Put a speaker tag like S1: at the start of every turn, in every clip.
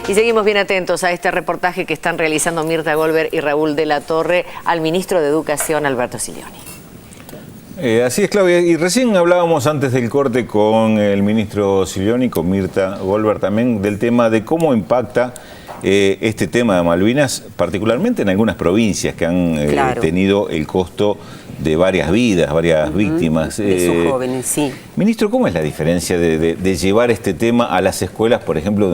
S1: Y seguimos bien atentos a este reportaje que están realizando Mirta Goldberg y Raúl de la Torre al ministro de Educación, Alberto Silioni.
S2: Así es, Claudia. Y recién hablábamos antes del corte con el ministro Silioni, con Mirta Goldberg también, del tema de cómo impacta este tema de Malvinas, particularmente en algunas provincias que han tenido el costo de varias vidas, varias víctimas.
S1: De sus jóvenes, sí.
S2: Ministro, ¿cómo es la diferencia de llevar este tema a las escuelas, por ejemplo,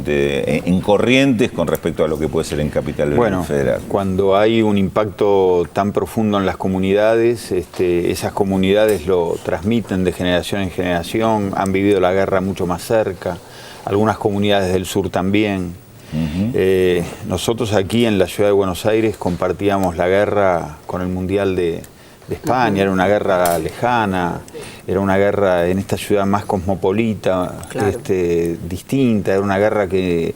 S2: en Corrientes con respecto a lo que puede ser en Capital Federal?
S3: Cuando hay un impacto tan profundo en las comunidades, esas comunidades lo transmiten de generación en generación, han vivido la guerra mucho más cerca, algunas comunidades del sur también. Nosotros aquí en la ciudad de Buenos Aires compartíamos la guerra con el Mundial de España, era una guerra lejana, era una guerra en esta ciudad más cosmopolita, distinta, era una guerra que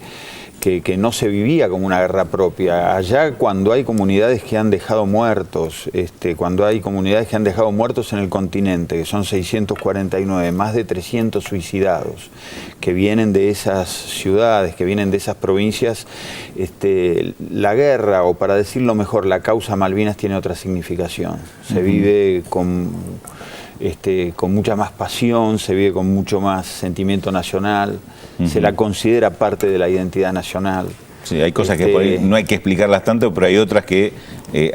S3: no se vivía como una guerra propia. Allá cuando hay comunidades que han dejado muertos, cuando hay comunidades que han dejado muertos en el continente, que son 649, más de 300 suicidados, que vienen de esas ciudades, que vienen de esas provincias, la guerra, o para decirlo mejor, la causa Malvinas tiene otra significación. Se vive con mucha más pasión, se vive con mucho más sentimiento nacional, se la considera parte de la identidad nacional.
S2: Sí, hay cosas que por ahí no hay que explicarlas tanto, pero hay otras que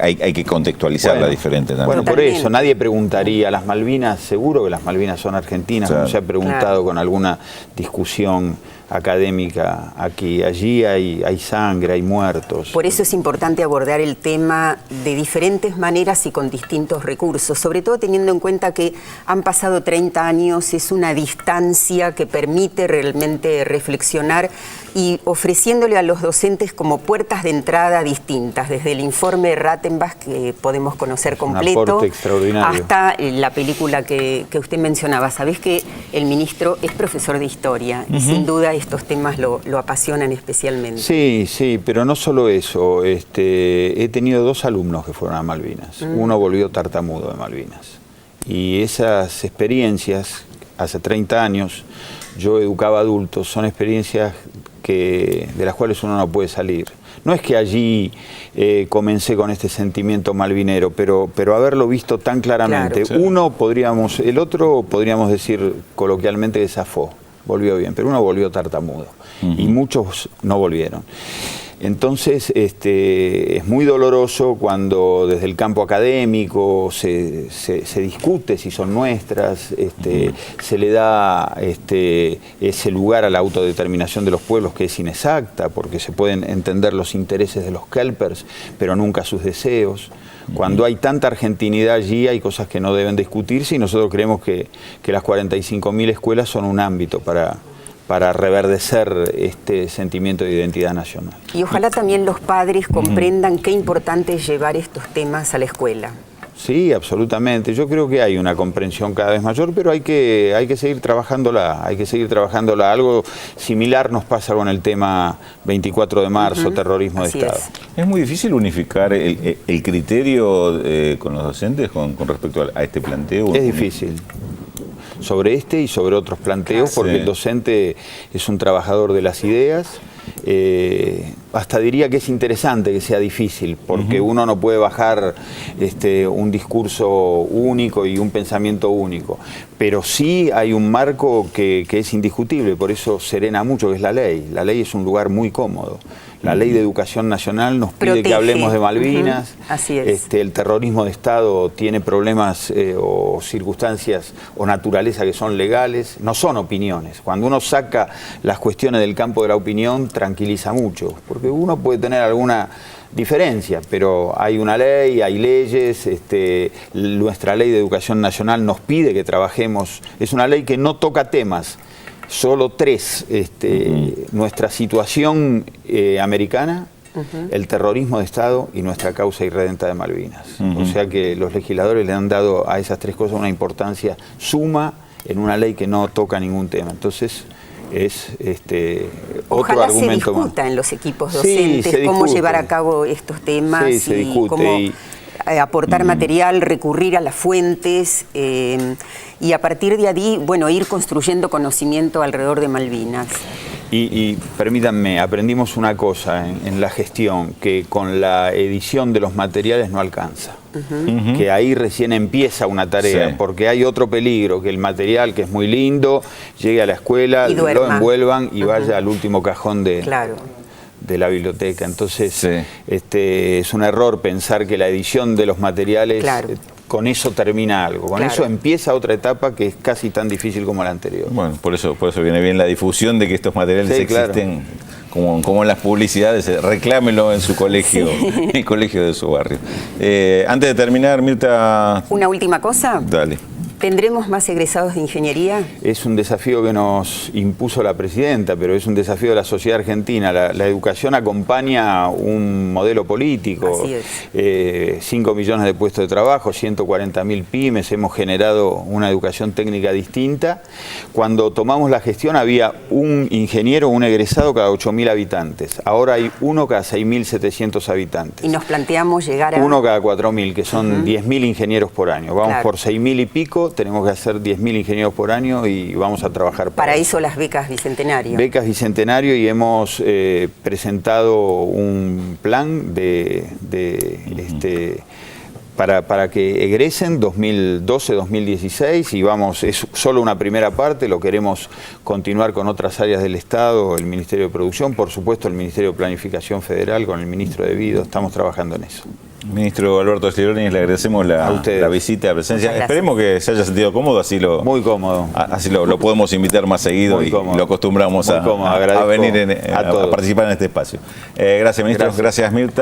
S2: hay que contextualizarlas diferente también.
S3: Bueno, por eso, nadie preguntaría, ¿las Malvinas? Seguro que las Malvinas son argentinas, como se ha preguntado con alguna discusión académica aquí. Allí hay sangre, hay muertos.
S4: Por eso es importante abordar el tema de diferentes maneras y con distintos recursos, sobre todo teniendo en cuenta que han pasado 30 años, es una distancia que permite realmente reflexionar y ofreciéndole a los docentes como puertas de entrada distintas, desde el informe de Rattenbach, que podemos conocer completo, hasta la película que usted mencionaba. Sabés que el ministro es profesor de historia y sin duda estos temas lo apasionan especialmente.
S3: Sí, pero no solo eso. He tenido 2 alumnos que fueron a Malvinas. Uno volvió tartamudo de Malvinas. Y esas experiencias, hace 30 años, yo educaba adultos, son experiencias de las cuales uno no puede salir. No es que allí comencé con este sentimiento malvinero, pero haberlo visto tan claramente. El otro podríamos decir coloquialmente que zafó, volvió bien, pero uno volvió tartamudo y muchos no volvieron. Entonces es muy doloroso cuando desde el campo académico se discute si son nuestras, se le da ese lugar a la autodeterminación de los pueblos que es inexacta, porque se pueden entender los intereses de los kelpers, pero nunca sus deseos. Cuando hay tanta argentinidad allí hay cosas que no deben discutirse y nosotros creemos que las 45.000 escuelas son un ámbito para reverdecer este sentimiento de identidad nacional.
S4: Y ojalá también los padres comprendan qué importante es llevar estos temas a la escuela.
S3: Sí, absolutamente. Yo creo que hay una comprensión cada vez mayor, pero hay que seguir trabajándola, Algo similar nos pasa con el tema 24 de marzo, terrorismo de Estado.
S2: Es muy difícil unificar el criterio con los docentes con respecto a este planteo.
S3: Es difícil. Sobre este y sobre otros planteos, porque el docente es un trabajador de las ideas. Hasta diría que es interesante que sea difícil, porque uno no puede bajar un discurso único y un pensamiento único, pero sí hay un marco que es indiscutible, por eso serena mucho, que es la ley. La ley es un lugar muy cómodo. La Ley de Educación Nacional nos pide que hablemos de Malvinas.
S4: Así es.
S3: El terrorismo de Estado tiene problemas o circunstancias o naturaleza que son legales, no son opiniones. Cuando uno saca las cuestiones del campo de la opinión, tranquiliza mucho, porque uno puede tener alguna diferencia, pero hay una ley, hay leyes, nuestra Ley de Educación Nacional nos pide que trabajemos, es una ley que no toca temas, solo 3, nuestra situación americana, el terrorismo de Estado y nuestra causa irredenta de Malvinas. O sea que los legisladores le han dado a esas 3 cosas una importancia suma en una ley que no toca ningún tema. Entonces es otro argumento más.
S4: Se discuta en los equipos docentes cómo llevar a cabo estos temas y cómo aportar material, recurrir a las fuentes y a partir de ahí, bueno, ir construyendo conocimiento alrededor de Malvinas.
S3: Y permítanme, aprendimos una cosa en la gestión, que con la edición de los materiales no alcanza. Que ahí recién empieza una tarea,
S2: sí,
S3: porque hay otro peligro, que el material, que es muy lindo, llegue a la escuela, lo envuelvan y vaya al último cajón de la biblioteca. Entonces,
S2: sí,
S3: es un error pensar que la edición de los materiales... con eso termina algo, con eso empieza otra etapa que es casi tan difícil como la anterior.
S2: Bueno, por eso viene bien la difusión de que estos materiales existen, como en las publicidades, reclámelo en su colegio, en el colegio de su barrio. Antes de terminar, Mirta...
S4: Una última cosa.
S2: Dale.
S4: ¿Tendremos más egresados de ingeniería?
S3: Es un desafío que nos impuso la presidenta, pero es un desafío de la sociedad argentina. La educación acompaña un modelo político.
S4: Así es.
S3: 5 millones de puestos de trabajo, 140.000 pymes, hemos generado una educación técnica distinta. Cuando tomamos la gestión había un ingeniero, un egresado cada 8.000 habitantes. Ahora hay uno cada 6.700 habitantes.
S4: Y nos planteamos llegar a...
S3: Uno cada 4.000, que son 10.000 ingenieros por año. Vamos por 6.000 y pico. Tenemos que hacer 10.000 ingenieros por año y vamos a trabajar
S4: para eso las becas Bicentenario.
S3: Becas Bicentenario, y hemos presentado un plan para que egresen 2012-2016 y vamos, es solo una primera parte, lo queremos continuar con otras áreas del Estado, el Ministerio de Producción, por supuesto el Ministerio de Planificación Federal, con el Ministro de Vido, estamos trabajando en eso.
S2: Ministro Alberto Sliorni, le agradecemos la visita, la presencia. Esperemos que se haya sentido cómodo,
S3: muy cómodo.
S2: Así lo podemos invitar más seguido y lo acostumbramos a venir a participar en este espacio. Gracias, ministro. Gracias, Mirta.